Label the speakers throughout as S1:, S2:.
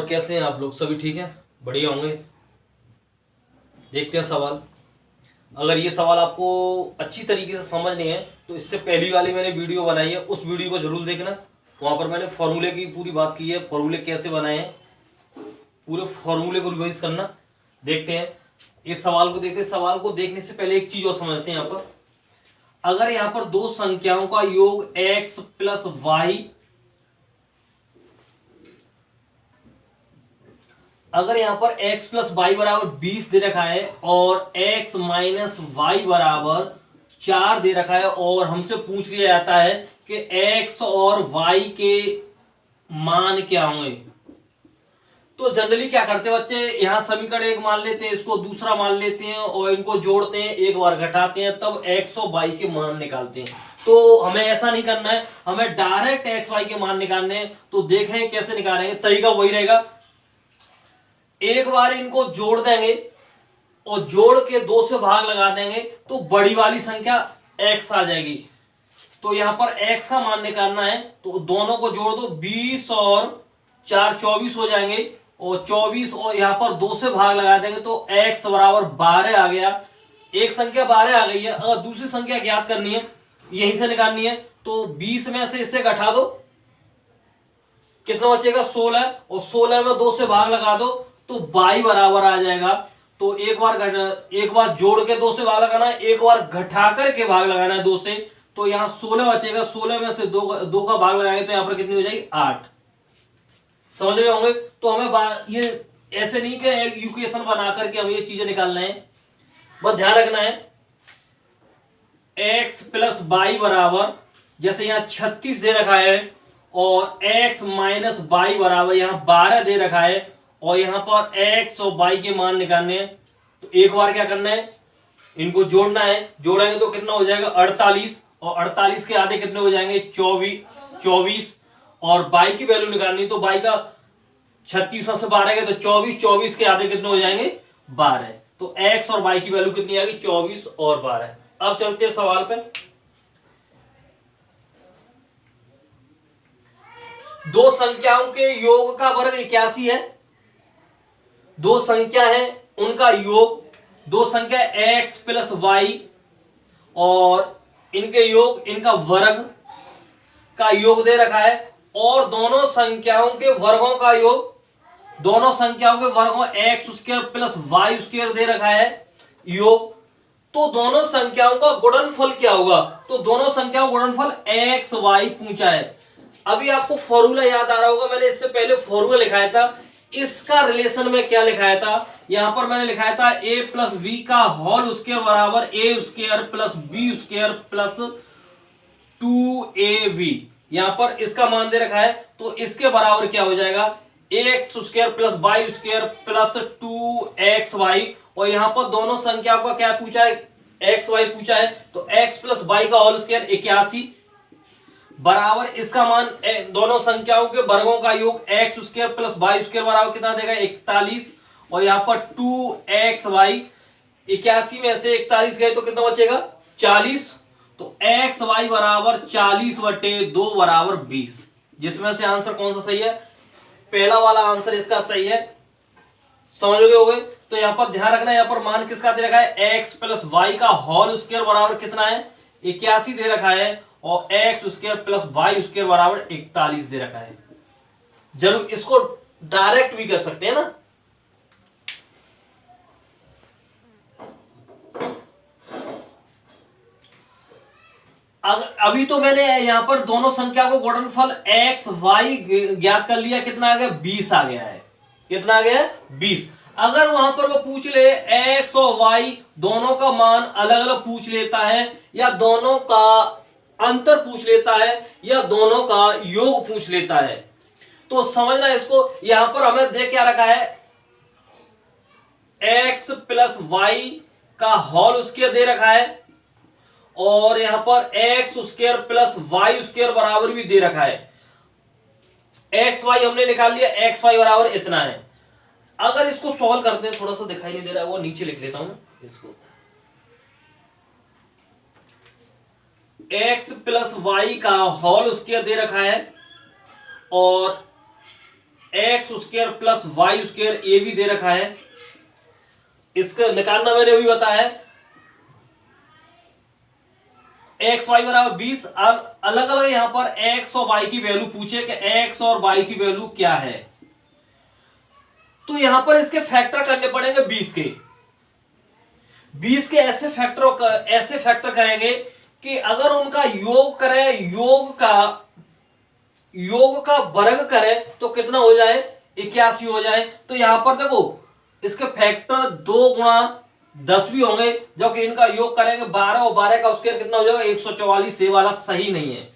S1: और कैसे हैं आप लोग? सभी ठीक हैं, बढ़िया होंगे। देखते हैं सवाल। अगर ये सवाल आपको अच्छी तरीके से समझ नहीं है तो इससे पहली वाली मैंने वीडियो बनाई है, उस वीडियो को जरूर देखना। वहाँ पर मैंने फॉर्मूले की पूरी बात की है, फॉर्मूले कैसे बनाए हैं, पूरे फॉर्मूले को रिवाइज करना। देखते हैं इस सवाल को। देखते हैं सवाल को देखने से पहले एक चीज और समझते हैं। यहाँ पर अगर यहाँ पर दो संख्याओं का योग x प्लस वाई, अगर यहां पर x प्लस वाई बराबर 20 दे रखा है और x माइनस वाई बराबर 4 दे रखा है और हमसे पूछ लिया जाता है कि x और y के मान क्या होंगे, तो जनरली क्या करते हैं बच्चे, यहां समीकरण एक मान लेते हैं, इसको दूसरा मान लेते हैं और इनको जोड़ते हैं, एक बार घटाते हैं, तब x और y के मान निकालते हैं। तो हमें ऐसा नहीं करना है, हमें डायरेक्ट x y के मान निकालने हैं। तो देखें कैसे निकालेंगे, तरीका वही रहेगा। एक बार इनको जोड़ देंगे और जोड़ के 2 से भाग लगा देंगे तो बड़ी वाली संख्या x आ जाएगी। तो यहां पर x का मान निकालना है तो दोनों को जोड़ दो, 20 और 4 24 हो जाएंगे और 24 और यहां पर 2 से भाग लगा देंगे तो x बराबर 12 आ गया। एक संख्या 12 आ गई है। अगर दूसरी संख्या ज्ञात करनी है, यहीं से निकालनी है, तो 20 में से इससे घटा दो, कितना बचेगा 16, और 16 में 2 से भाग लगा दो तो y बराबर आ जाएगा। तो एक बार जोड़ के 2 से भाग लगाना है, एक बार घटा करके भाग लगाना है 2 से, तो यहाँ 16 बचेगा। 16 में से 2 का भाग लगाएंगे तो यहाँ पर कितनी हो जाएगी 8। समझ रहे होंगे। तो हमें ये ऐसे नहीं कि एक इक्वेशन बना करके हमें ये चीजें निकालना है, बस ध्यान रखना है। x प्लस वाई बराबर, जैसे यहाँ 36 दे रखा है और x माइनस वाई बराबर यहाँ 12 दे रखा है और यहाँ पर x और y के मान निकालने हैं। तो एक बार क्या करना है, इनको जोड़ना है। जोड़ेंगे तो कितना हो जाएगा 48, और 48 के आधे कितने हो जाएंगे 24, और y की वैल्यू निकालनी, तो y का 36 में से 12 गए तो 24, 24 के आधे कितने हो जाएंगे 12। तो x और y की वैल्यू कितनी आ गई 24 और 12। अब चलते हैं सवाल पे। दो संख्याओं के योग का वर्ग 81 है। दो संख्या है उनका योग, दो संख्या x प्लस वाई और इनके योग, इनका वर्ग का योग दे रखा है, और दोनों संख्याओं के वर्गों का योग, दोनों संख्याओं के वर्गों x square plus Y square दे रखा है योग। तो दोनों संख्याओं का गुणनफल क्या होगा, तो दोनों संख्याओं का गुणनफल x y पूछा है। अभी आपको फॉर्मूला याद आ रहा होगा, मैंने इससे पहले फॉर्मूला लिखाया था। इसका रिलेशन में क्या लिखाया था, यहां पर मैंने लिखाया था a प्लस बी का होल स्क्वायर बराबर a square plus B square plus 2ab। यहां पर इसका मान दे रखा है, तो इसके बराबर क्या हो जाएगा x square plus Y square plus 2xy, और यहां पर दोनों संख्याओं का क्या पूछा है xy पूछा है, तो x प्लस वाई का होल स्क्वायर 81 बराबर इसका मान दोनों संख्याओं के वर्गों का योग x square plus Y square बराबर कितना देगा 41, और यहां पर 2xy, 81 में से 41 गए तो कितना बचेगा 40। तो xy बराबर 40/2 बराबर 20। जिसमें से आंसर कौन सा सही है, पहला वाला आंसर इसका सही है। समझ गए हो गए। तो यहां पर ध्यान रखना है, यहां पर मान किसका दे रखा है x प्लस वाई का होल स्क्वायर बराबर कितना है 81 दे रखा है, और x square plus Y square बराबर 41 दे रखा है। जरूर इसको डायरेक्ट भी कर सकते हैं ना। अभी तो मैंने यहां पर दोनों संख्या को गुणनफल x y ज्ञात कर लिया, कितना आ गया 20 आ गया है। कितना आ गया 20। अगर वहां पर वो पूछ ले x और y दोनों का मान अलग अलग पूछ लेता है, या दोनों का अंतर पूछ लेता है, या दोनों का योग पूछ लेता है, तो समझना इसको। यहां पर हमें दे क्या रखा है x प्लस वाई का होल स्क्वायर दे रखा है, और यहां पर x square plus Y square बराबर भी दे रखा है। एक्स वाई हमने निकाल लिया, एक्स वाई बराबर इतना है। अगर इसको सॉल्व करते हैं, थोड़ा सा दिखाई नहीं दे रहा है वो नीचे लिख लेता हूं इसको, x प्लस वाई का होल स्क्वायर दे रखा है और X square plus Y square ये भी दे रखा है, इसका निकालना मैंने अभी बताया। एक्स वाई बराबर 20, अलग अलग यहां पर एक्स और वाई की वैल्यू पूछे कि एक्स और वाई की वैल्यू क्या है, तो यहां पर इसके फैक्टर करने पड़ेंगे 20 के। 20 के ऐसे फैक्टर करेंगे कि अगर उनका योग करें, योग का वर्ग करें तो कितना हो जाए, 81 हो जाए। तो यहां पर देखो इसके फैक्टर 2 गुणा 10 भी होंगे, जबकि इनका योग करेंगे 12 और 12 का स्क्वायर कितना हो जाएगा 144। ये वाला सही नहीं है।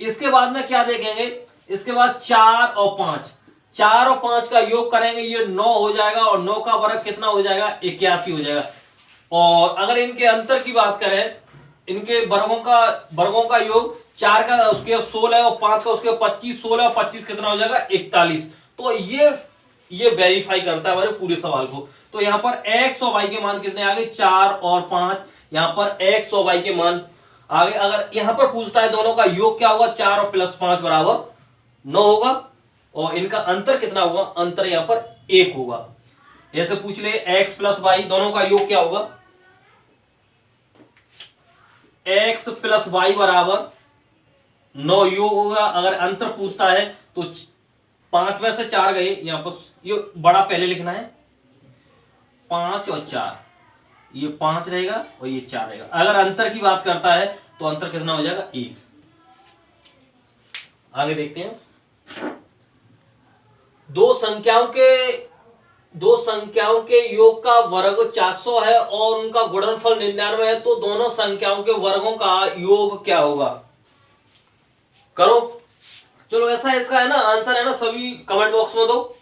S1: इसके बाद में क्या देखेंगे, इसके बाद 4 और 5, 4 और 5 का योग करेंगे ये 9 हो जाएगा और 9 का वर्ग कितना हो जाएगा 81 हो जाएगा। और अगर इनके अंतर की बात करें, इनके वर्गों का योग 4 का उसके 16 और 5 का उसके 25, 16 और 25 कितना हो जाएगा 41। तो ये वेरीफाई करता है हमारे पूरे सवाल को। तो यहां पर एक्स और वाई के मान कितने आ गए 4 और 5, यहां पर एक्स और वाई के मान आ गए। अगर यहां पर पूछता है दोनों का योग क्या होगा, 4 और प्लस 5 बराबर 9 होगा और इनका अंतर कितना होगा, अंतर यहां पर 1 होगा। ऐसे पूछ ले एक्स प्लस वाई दोनों का योग क्या होगा, एक्स प्लस वाई बराबर 9 योग होगा। अगर अंतर पूछता है तो 5 में से 4 गए, यहां पर ये बड़ा पहले लिखना है, 5 और 4, ये 5 रहेगा और ये 4 रहेगा। अगर अंतर की बात करता है तो अंतर कितना हो जाएगा 1। आगे देखते हैं, दो संख्याओं के योग का वर्ग 400 है और उनका गुणनफल 99 है, तो दोनों संख्याओं के वर्गों का योग क्या होगा। करो, चलो ऐसा इसका है ना आंसर है ना, सभी कमेंट बॉक्स में दो,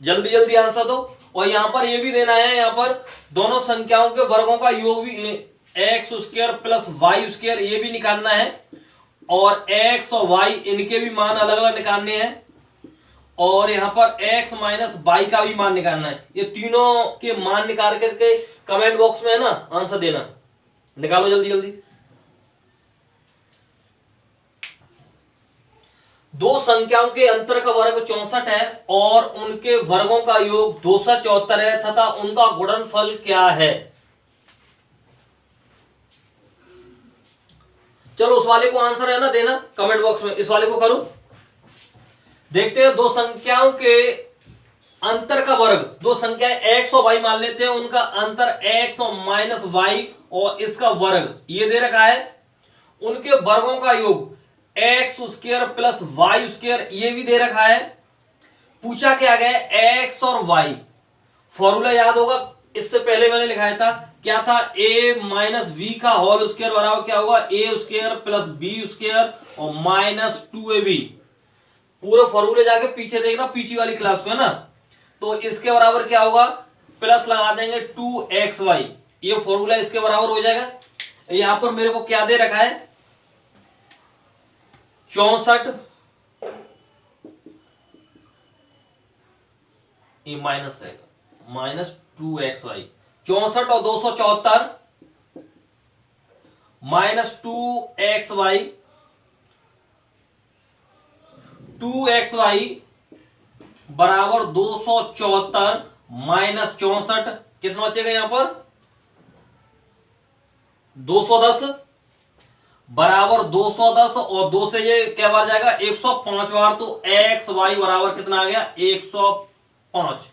S1: जल्दी जल्दी आंसर दो। और यहां पर ये भी देना है, यहां पर दोनों संख्याओं के वर्गों का योग भी X square plus Y square ये भी निकालना है, और एक्स और वाई इनके भी मान अलग अलग निकालने हैं, और यहां पर x माइनस वाई का भी मान निकालना है। ये तीनों के मान निकाल करके कमेंट बॉक्स में है ना आंसर देना, निकालो जल्दी जल्दी। दो संख्याओं के अंतर का वर्ग 64 है और उनके वर्गों का योग 274 है तथा उनका गुणनफल क्या है। चलो उस वाले को आंसर है ना देना कमेंट बॉक्स में, इस वाले को करो। देखते हैं, दो संख्याओं के अंतर का वर्ग, दो संख्याएं एक्स और वाई मान लेते हैं, उनका अंतर एक्स और माइनस वाई और इसका वर्ग ये दे रखा है। उनके वर्गों का योग X square plus Y square ये भी दे रखा है। पूछा क्या गया, एक्स और वाई, फॉर्मूला याद होगा, इससे पहले मैंने लिखाया था, क्या था, a माइनस वी का होल स्क्वायर बराबर क्या होगा a square plus B square और माइनस 2ab। पूरे फॉर्मूले जाके पीछे देखना, पीछे वाली क्लास को है ना, तो इसके बराबर क्या होगा, प्लस लगा देंगे 2xy, ये फॉर्मूला इसके बराबर हो जाएगा। यहां पर मेरे को क्या दे रखा है 64, ये माइनस रहेगा, माइनस 2xy, 64 और 274 माइनस 2xy, 2xy बराबर 274 माइनस 64, कितना बचेगा यहां पर 210 बराबर 210 और 2 से ये क्या बार जाएगा 105 बार, तो एक्स वाई बराबर कितना आ गया 105।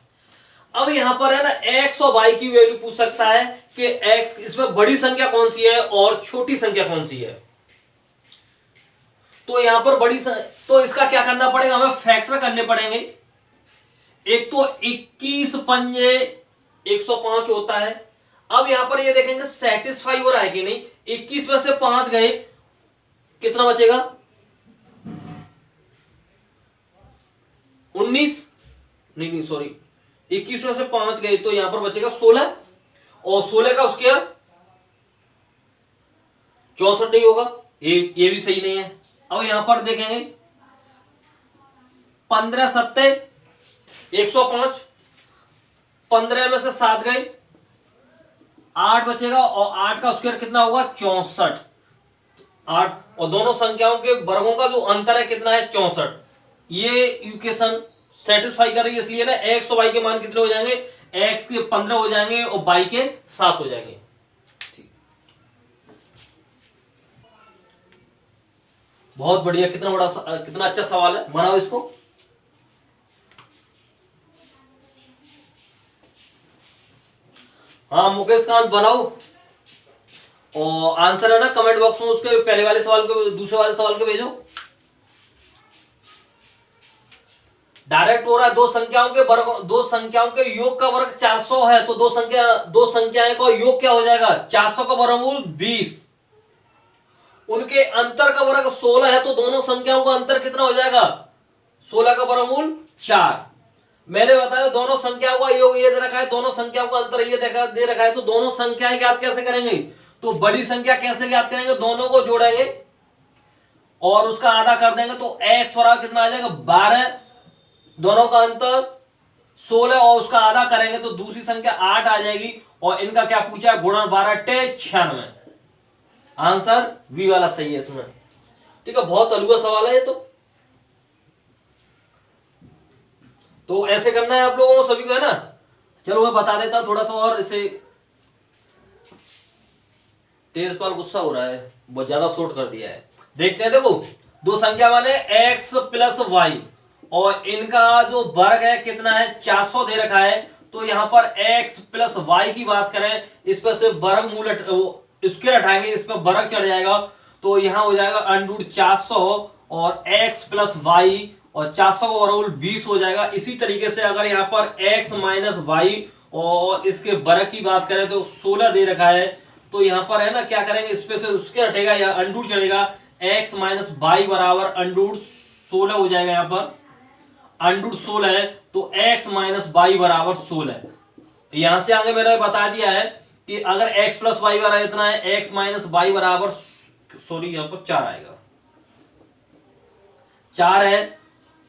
S1: अब यहां पर है ना एक्स और वाई की वैल्यू पूछ सकता है कि एक्स इसमें बड़ी संख्या कौन सी है और छोटी संख्या कौन सी है। तो यहां पर तो इसका क्या करना पड़ेगा, हमें फैक्टर करने पड़ेंगे। एक तो 21 पंजे 105 होता है। अब यहां पर ये देखेंगे सेटिस्फाई हो रहा है कि नहीं, 21 में से 5 गए, कितना बचेगा 19, नहीं सॉरी, 21 में से 5 गए तो यहां पर बचेगा 16 और 16 का उसके 64 नहीं होगा, ये भी सही नहीं है। अब यहां पर देखेंगे 15 सत्ते 105, 15 में से 7 गए 8 बचेगा और 8 का स्क्वायर कितना होगा 64, 8 और दोनों संख्याओं के वर्गों का जो अंतर है कितना है 64। ये इक्वेशन सेटिस्फाई कर रही है, इसलिए ना एक्स और वाई के मान कितने हो जाएंगे, एक्स के 15 हो जाएंगे और वाई के 7 हो जाएंगे। ठीक, बहुत बढ़िया, कितना अच्छा सवाल है, बनाओ इसको। हाँ मुकेश कांत बनाओ, और आंसर है ना कमेंट बॉक्स में उसके पहले वाले सवाल को, दूसरे वाले सवाल को भेजो। डायरेक्ट हो रहा है, दो संख्याओं के योग का वर्ग 400 है, तो दो संख्याएं का योग क्या हो जाएगा, 400 का वर्गमूल 20। उनके अंतर का वर्ग 16 है, तो दोनों संख्याओं का अंतर कितना हो जाएगा, 16 का वर्गमूल 4। मैंने बताया दोनों संख्याओं का योग ये दे रखा है, दोनों संख्याओं का अंतर ये दे रखा है, तो दोनों संख्याएं ज्ञात कैसे करेंगे, तो बड़ी संख्या कैसे ज्ञात करेंगे, दोनों को जोड़ेंगे और उसका आधा कर देंगे, तो x बराबर कितना आ जाएगा 12, दोनों का अंतर 16 और उसका आधा करेंगे तो दूसरी संख्या 8 आ जाएगी, और इनका क्या पूछा है, गुणन 12 टे 96। आंसर वी वाला सही है इसमें। ठीक है, बहुत अलुआ सवाल है ये तो ऐसे करना है आप लोगों को सभी को, है ना। चलो मैं बता देता हूं थोड़ा सा और, इसे तेजपाल गुस्सा हो रहा है, बहुत ज्यादा शॉर्ट कर दिया है। देखते हैं, देखो दो संख्या माने x प्लस वाई, और इनका जो वर्ग है कितना है 400 दे रखा है, तो यहां पर x प्लस वाई की बात करें, इस पर से वर्ग मूल इसके हटाएंगे, इस पर वर्ग चढ़ जाएगा, तो यहां हो जाएगा अंडूड 400 और x प्लस वाई, और 400 का वर्गमूल 20 हो जाएगा। इसी तरीके से अगर यहाँ पर x माइनस वाई और इसके वर्ग की बात करें तो 16 दे रखा है, तो यहाँ पर है ना क्या करेंगे, इस पे से उसके हटेगा या अंडूड चढ़ेगा, x माइनस वाई बराबर अंडूड 16 हो जाएगा। यहाँ पर अंडूड 16 है, तो x माइनस वाई बराबर 16। यहां से आगे मैंने बता दिया है कि अगर x प्लस वाई बराबर इतना है, x माइनस वाई बराबर यहाँ पर 4 आएगा, 4 है,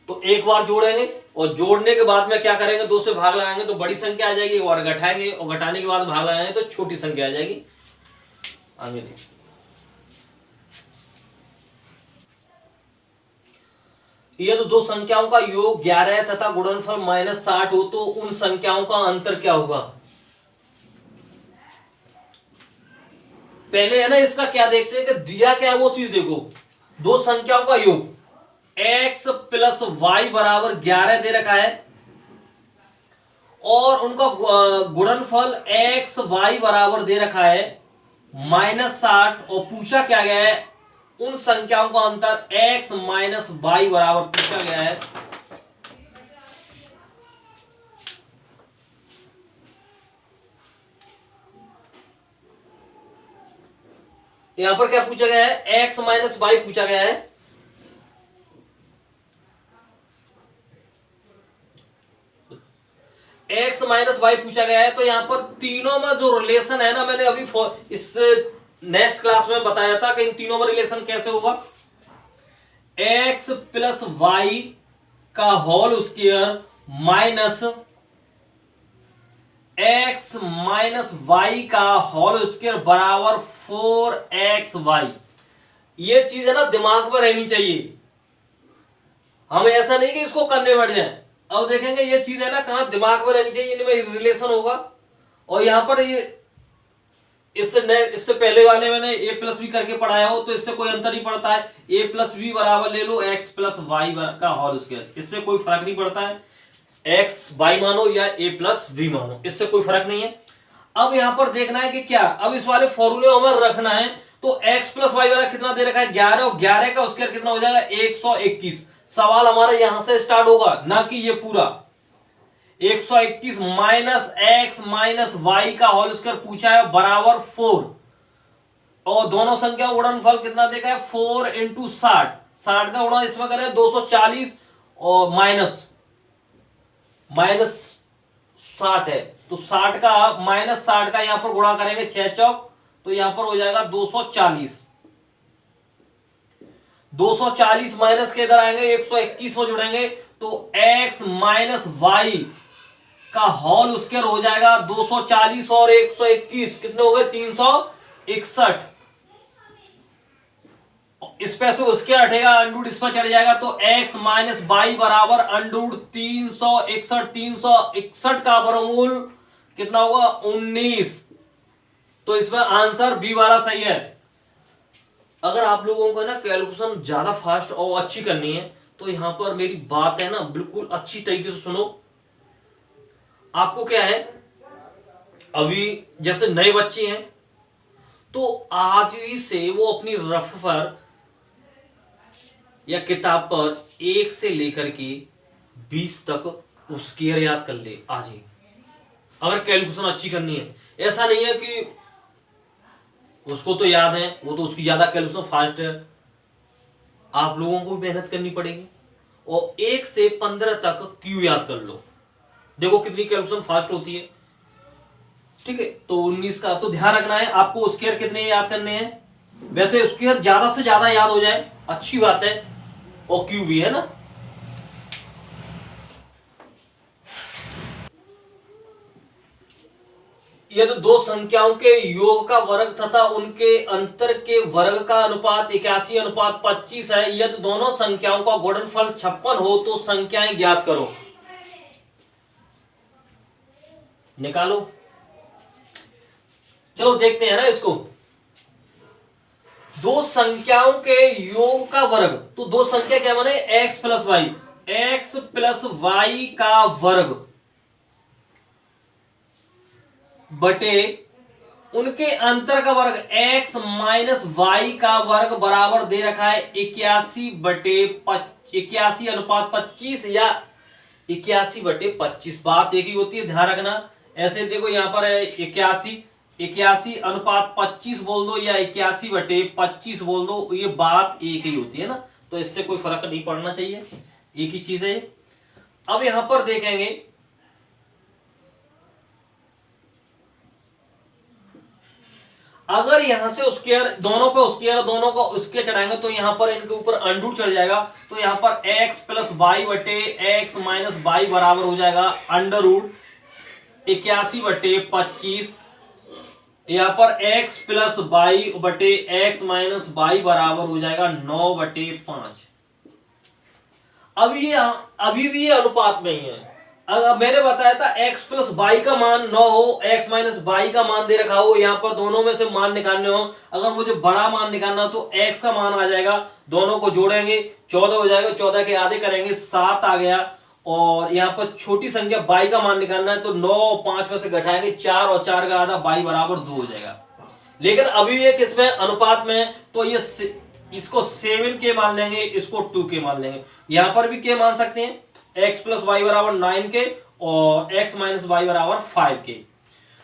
S1: तो एक बार जोड़ेंगे और जोड़ने के बाद में क्या करेंगे, 2 से भाग लगाएंगे तो बड़ी संख्या आ जाएगी, और घटाएंगे और घटाने के बाद भाग लगाएंगे तो छोटी संख्या आ जाएगी। आगे नहीं, ये तो दो संख्याओं का योग 11 तथा गुणनफल -60 हो, तो उन संख्याओं का अंतर क्या होगा। पहले है ना इसका क्या देखते हैं कि दिया क्या है वो चीज देखो। दो संख्याओं का योग x प्लस वाई बराबर 11 दे रखा है, और उनका गुणनफल x वाई बराबर दे रखा है -60, और पूछा क्या गया है, उन संख्याओं का अंतर x माइनस वाई बराबर पूछा गया है। यहां पर क्या पूछा गया है, x माइनस वाई पूछा गया है। x माइनस वाई पूछा गया है, तो यहां पर तीनों में जो रिलेशन है ना, मैंने अभी इससे नेक्स्ट क्लास में बताया था कि इन तीनों में रिलेशन कैसे होगा। x प्लस वाई का whole square minus x minus Y का होल स्क्वायर बराबर 4xy। ये चीज है ना दिमाग में रहनी चाहिए, हमें ऐसा नहीं कि इसको करने बैठ जाए। अब देखेंगे ये चीज है ना कहां दिमाग में रहनी चाहिए, इनमें रिलेशन होगा। और यहां पर ये इससे पहले वाले मैंने a प्लस बी करके पढ़ाया हो, तो इससे कोई अंतर नहीं पड़ता है। a प्लस बी बराबर ले लो x प्लस वाई का होल स्क्वायर, इससे कोई फर्क नहीं पड़ता है, x वाई मानो या a प्लस बी मानो, इससे कोई फर्क नहीं है। अब यहां पर देखना है कि क्या, अब इस वाले फॉर्मूले में रखना है, तो x प्लस वाई बराबर कितना दे रखा है 11, और 11 का स्क्वायर कितना हो जाएगा 121। सवाल हमारा यहां से स्टार्ट होगा, ना कि ये पूरा 121 माइनस एक्स माइनस वाई का होल स्क्वायर पूछा है बराबर 4, और दोनों संख्या गुणनफल कितना देखा है 4 इंटू 60, 60 का गुणा इसमें करें 240, और माइनस 60 है, तो 60 का माइनस 60 का यहां पर गुणा करेंगे 6 चौक, तो यहां पर हो जाएगा 240। 240 माइनस के इधर आएंगे 121 में जुड़ेंगे, तो x माइनस वाई का होल स्क्वायर हो जाएगा 240 और 121 कितने हो गए 361, इस पे से उसके हटेगा, अंडूड इस पर चढ़ जाएगा, तो x माइनस बाई बराबर अंडूड 361 का वर्गमूल कितना होगा 19। तो इसमें आंसर बी वाला सही है। अगर आप लोगों को ना कैलकुलेशन ज्यादा फास्ट और अच्छी करनी है तो यहां पर मेरी बात है ना बिल्कुल अच्छी तरीके से सुनो। आपको क्या है, अभी जैसे नए बच्चे हैं तो आज ही से वो अपनी रफ पर या किताब पर 1 से लेकर के 20 तक उसकी याद कर ले आज ही, अगर कैलकुलेशन अच्छी करनी है। ऐसा नहीं है कि उसको तो याद है, वो तो उसकी ज्यादा कैलकुलेशन फास्ट है, आप लोगों को भी मेहनत करनी पड़ेगी। और 1 से 15 तक क्यू याद कर लो, देखो कितनी कैलकुलेशन फास्ट होती है। ठीक है, तो 19 का तो ध्यान रखना है आपको। स्क्वायर कितने याद करने हैं, वैसे स्क्वायर ज्यादा से ज्यादा याद हो जाए अच्छी बात है, और क्यू भी है ना। यदि दो संख्याओं के योग का वर्ग तथा उनके अंतर के वर्ग का अनुपात 81:25 है, यदि दोनों संख्याओं का गुणनफल 56 हो तो संख्याएं ज्ञात करो। निकालो, चलो देखते हैं ना इसको। दो संख्याओं के योग का वर्ग, तो दो संख्या क्या बने, x plus Y, X plus Y का वर्ग बटे उनके अंतर का वर्ग x माइनस वाई का वर्ग बराबर दे रखा है 81/25 या 81/25। बात एक ही होती है, ध्यान रखना। ऐसे देखो यहां पर है 81/25 बोल दो या 81/25 बोल दो, ये बात एक ही होती है ना, तो इससे कोई फर्क नहीं पड़ना चाहिए, एक ही चीज है। अब यहां पर देखेंगे अगर यहां से स्क्वायर दोनों पे स्क्वायर दोनों को उसके चढ़ाएंगे तो यहां पर इनके ऊपर अंडूट चढ़ जाएगा, तो यहां पर x प्लस बाई बटे एक्स माइनस बाई बराबर हो जाएगा अंडर रूट 81/25। यहां पर x प्लस बाई बटे एक्स माइनस बाई बराबर हो जाएगा 9/5। अभी भी ये अनुपात में ही है। अगर मैंने बताया था x प्लस बाई का मान 9 हो, x माइनस बाई का मान दे रखा हो, यहां पर दोनों में से मान निकालने हो, अगर मुझे बड़ा मान निकालना हो तो x का मान आ जाएगा, दोनों को जोड़ेंगे 14 हो जाएगा, 14 के आधे करेंगे 7 आ गया। और यहां पर छोटी संख्या बाई का मान निकालना है तो 9 और 5 में से घटाएंगे 4 और 4 का आधा, बाई बराबर 2 हो जाएगा। लेकिन अभी ये किसमें अनुपात में, तो ये इसको 7 के मान लेंगे, इसको 2 के मान लेंगे। यहां पर भी के मान सकते हैं, x प्लस वाई बराबर 9 के और x माइनस वाई बराबर 5 के।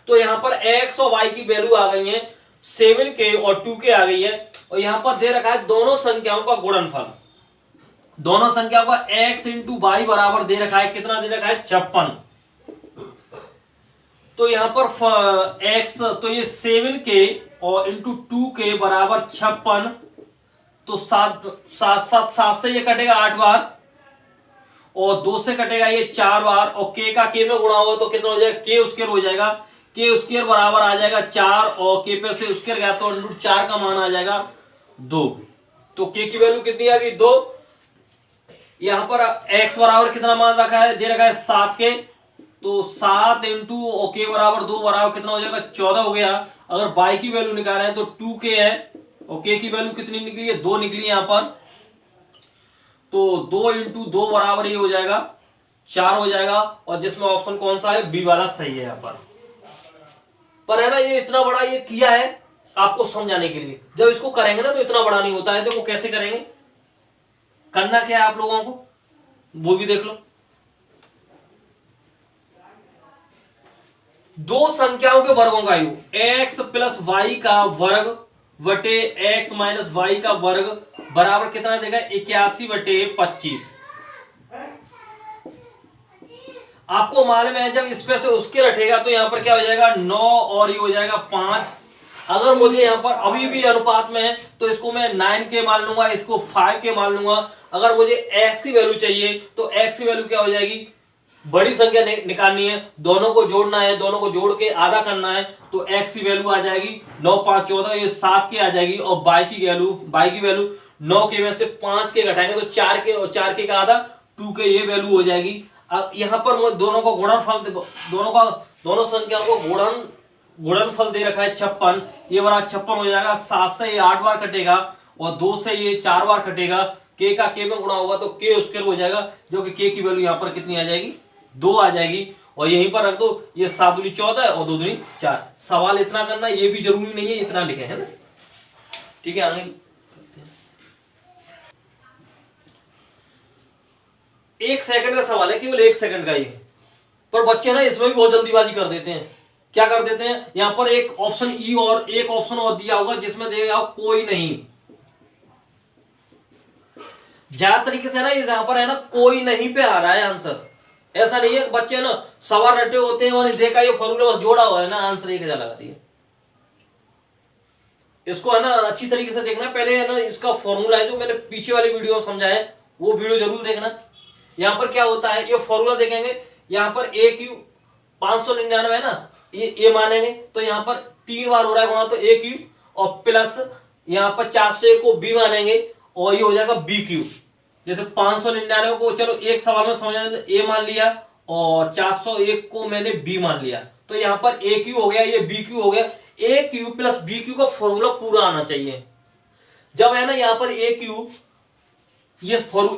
S1: तो यहां पर x और y की वैल्यू आ गई है 7 के और 2 के आ गई है। और यहां पर दे रखा है दोनों संख्याओं का गुणनफल, दोनों संख्याओं का x इंटू वाई बराबर दे रखा है, कितना दे रखा है 56। तो यहां पर x, तो ये 7 के और इंटू 2 के बराबर 56, तो 7 से ये कटेगा 8 बार और 2 से कटेगा ये 4 बार, और k का k में गुणा हुआ तो कितना हो जाएगा, k स्क्वायर हो जाएगा, k स्क्वायर बराबर आ जाएगा 4 और k पे से स्क्वायर गया तो रूट 4 का मान आ जाएगा 2। तो k की वैल्यू कितनी आ गई 2। यहां पर x बराबर कितना मान रखा है, दे रखा है 7 के, तो 7 इंटू और k बराबर 2 बराबर कितना हो जाएगा 14 हो गया। अगर y की वैल्यू निकाल रहे हैं तो 2k है और k की वैल्यू कितनी निकली है 2 निकली है यहां पर, तो 2 इंटू 2 बराबर ये हो जाएगा 4 हो जाएगा। और जिसमें ऑप्शन कौन सा है, बी वाला सही है। यहां पर है ना, ये इतना बड़ा ये किया है आपको समझाने के लिए, जब इसको करेंगे ना तो इतना बड़ा नहीं होता है। देखो कैसे करेंगे, करना क्या है आप लोगों को वो भी देख लो। दो संख्याओं के वर्गों का योग x प्लस वाई का वर्ग बटे एक्स माइनस वाई का वर्ग बराबर कितना देगा 81/25। आपको मालूम है जब इस पे से उसके रखेगा तो यहां पर क्या हो जाएगा 9 और ये हो जाएगा 5। अगर मुझे यहां पर अभी भी अनुपात में है तो इसको मैं 9 के मान लूंगा, इसको 5 के मान लूंगा। अगर मुझे x की वैल्यू चाहिए तो x की वैल्यू क्या हो जाएगी, बड़ी संख्या निकालनी है, दोनों को जोड़ना है, दोनों को जोड़ के आधा करना है, तो x की वैल्यू आ जाएगी 9 5 14, ये 7 की आ जाएगी। और y की वैल्यू 9 के में से 5 के घटाएंगे तो 4 के, और 4 के का आधा 2 के, ये वैल्यू हो जाएगी। अब यहाँ पर दोनों को गुणनफल, दोनों संख्याओं को गुणनफल दे रखा है 56, ये बड़ा 56 हो जाएगा। 7 से ये 8 बार कटेगा और 2 से ये 4 बार कटेगा। के का के में गुणा होगा तो के स्क्वायर हो जाएगा, जो कि के की वैल्यू यहाँ पर कितनी आ जाएगी, 2 आ जाएगी। और यहीं पर रख दो, ये 7 दूनी 14 और 2 दूनी 4। सवाल इतना करना, ये भी जरूरी नहीं है इतना लिखे, है ना। ठीक है, आगे 1 सेकंड का सवाल है, केवल 1 सेकंड का ही है, पर बच्चे ना इसमें भी बहुत जल्दीबाजी कर देते हैं। क्या कर देते हैं, यहां पर एक ऑप्शन ई और एक ऑप्शन और दिया होगा जिसमें देगा कोई नहीं। ज्यादा तरीके से ना यहां पर है ना कोई नहीं पे आ रहा है आंसर। ऐसा नहीं है, बच्चे ना सवाल रटे होते हैं और देखा ये फॉर्मूला जोड़ा हुआ है ना, आंसर 1000 लगा दिया। इसको है ना अच्छी तरीके से देखना। पहले है ना इसका फॉर्मूला है जो मैंने पीछे वाली वीडियो में समझा है, वो वीडियो जरूर देखना। यहां पर क्या होता है, ये फॉर्मूला देखेंगे, यहां पर ए क्यू 599 है ना, ये ए मानेंगे तो यहां पर 3 बार हो रहा है गुणा, तो ए क्यू और प्लस यहां पर 401 को बी मानेंगे और ये हो जाएगा बी क्यू। जैसे 599 को चलो एक सवाल में समझ ए मान लिया और 401 को मैंने बी मान लिया, तो यहां पर ए क्यू हो गया, ये बी क्यू हो गया। ए क्यू प्लस बी क्यू का फॉर्मूला पूरा आना चाहिए। जब है ना यहां पर ए क्यू, ये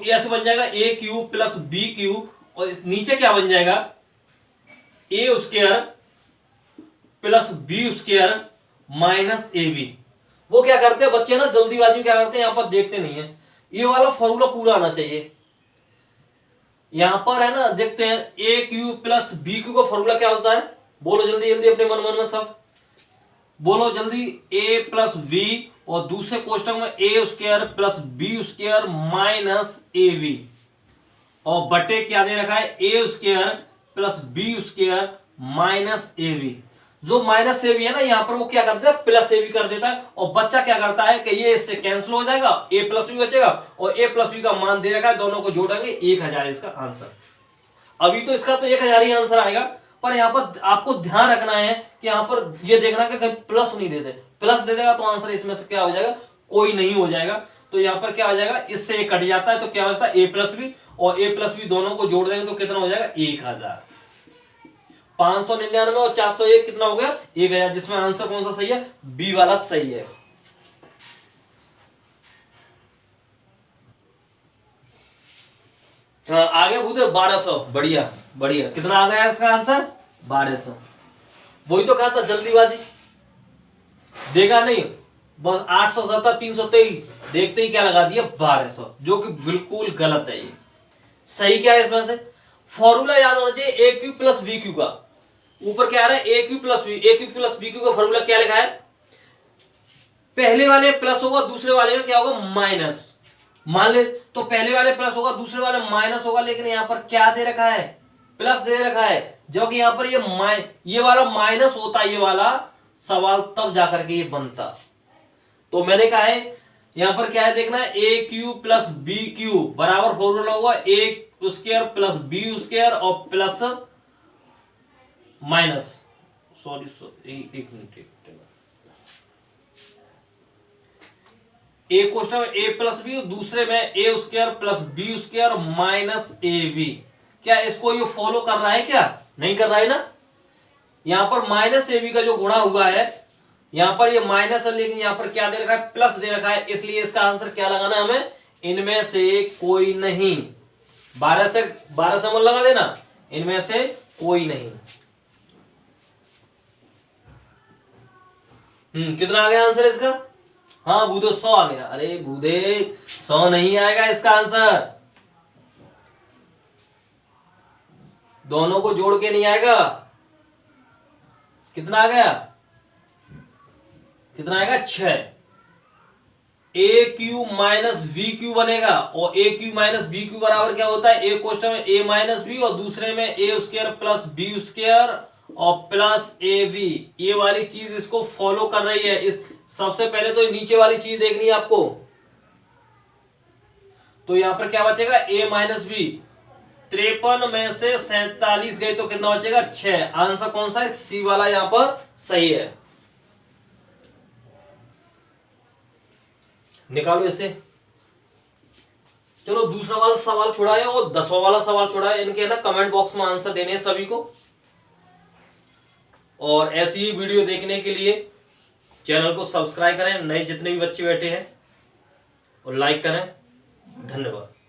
S1: ऐसे बन जाएगा A Q plus B Q, और नीचे क्या बन जाएगा, A square plus B square minus A B. वो क्या करते हैं बच्चे ना जल्दीबाजी क्या करते हैं, यहां पर देखते नहीं है। ये वाला फॉर्मूला पूरा आना चाहिए। यहां पर है ना देखते हैं, ए क्यू प्लस बी क्यू का फॉर्मूला क्या होता है, बोलो जल्दी जल्दी अपने मन में सब बोलो जल्दी। ए प्लस बी और दूसरे कोष्टक में A square plus B square minus A B, और बटे क्या दे रखा है, A square plus B square minus A B. जो माइनस ए बी है ना यहाँ पर वो क्या करता है, प्लस ए बी कर देता है, और बच्चा क्या करता है कि ये इससे कैंसिल हो जाएगा, ए प्लस बी बचेगा और ए प्लस बी का मान दे रखा है, दोनों को जोड़ेंगे 1000 इसका आंसर। अभी तो इसका तो 1000 ही आंसर आएगा, पर यहाँ पर आपको ध्यान रखना है कि यहाँ पर ये देखना कि कहीं प्लस नहीं देते। प्लस दे देगा तो आंसर इसमें से क्या हो जाएगा, कोई नहीं हो जाएगा। तो यहाँ पर क्या हो जाएगा, इससे एक कट जाता है तो क्या होता है, ए प्लस बी और ए प्लस बी दोनों को जोड़ देंगे तो कितना हो जाएगा, 1000। 599 और 401 कितना हो गया, 1000, जिसमें आंसर कौन सा सही है, बी वाला सही है। हाँ आगे भूते 1200, बढ़िया बढ़िया। कितना आ गया इसका आंसर, 1200। वही तो कहा था जल्दीबाजी, देखा नहीं, बस 870 323 देखते ही क्या लगा दिया 1200, जो कि बिल्कुल गलत है। ये सही क्या है इसमें से, फॉर्मूला याद होना चाहिए ए क्यू प्लस बी क्यू का। ऊपर क्या आ रहा है, A Q plus B Q का फॉर्मूला क्या लिखा है, पहले वाले प्लस होगा दूसरे वाले में क्या होगा, माइनस। मान ले तो पहले वाले प्लस होगा दूसरे वाले माइनस होगा, लेकिन यहां पर क्या दे रखा है, प्लस दे रखा है, जो कि यहां पर ये वाला माइनस होता, ये वाला सवाल तब जाकर के ये बनता। तो मैंने कहा है यहां पर क्या है देखना है, A Q plus B Q बराबर फॉर्मूला होगा A square plus B square और प्लस माइनस, सॉरी एक मिनट, एक क्वेश्चन में ए प्लस बी, दूसरे में A square plus B square minus A B. क्या इसको ये फॉलो कर रहा है, क्या नहीं कर रहा है ना। यहां पर माइनस ए बी का जो गुणा हुआ है, यहां पर ये माइनस है, लेकिन यहां पर क्या दे रखा है, प्लस दे रखा है, इसलिए इसका आंसर क्या लगाना है हमें, इनमें से कोई नहीं। 12 से मन लगा देना, इनमें से कोई नहीं। कितना आ गया आंसर इसका, हाँ भूदे 100 आ गया। अरे भूदे 100 नहीं आएगा इसका आंसर, दोनों को जोड़ के नहीं आएगा। कितना आ गया, कितना आएगा 6। ए क्यू माइनस बी क्यू बनेगा, और ए क्यू माइनस बी क्यू बराबर क्या होता है, एक क्वेश्चन में ए माइनस बी और दूसरे में A square plus B square और प्लस ए बी। ये वाली चीज इसको फॉलो कर रही है। इस सबसे पहले तो नीचे वाली चीज देखनी है आपको। तो यहां पर क्या बचेगा, ए माइनस बी, 53 में से 47 गए तो कितना बचेगा, 6। आंसर कौन सा है, सी वाला यहां पर सही है। निकालो इसे, चलो दूसरा वाला सवाल छोड़ा है और 10वां वाला सवाल छोड़ा है, इनके ना कमेंट बॉक्स में आंसर देने हैं सभी को। और ऐसी ही वीडियो देखने के लिए चैनल को सब्सक्राइब करें, नए जितने भी बच्चे बैठे हैं, और लाइक करें। धन्यवाद।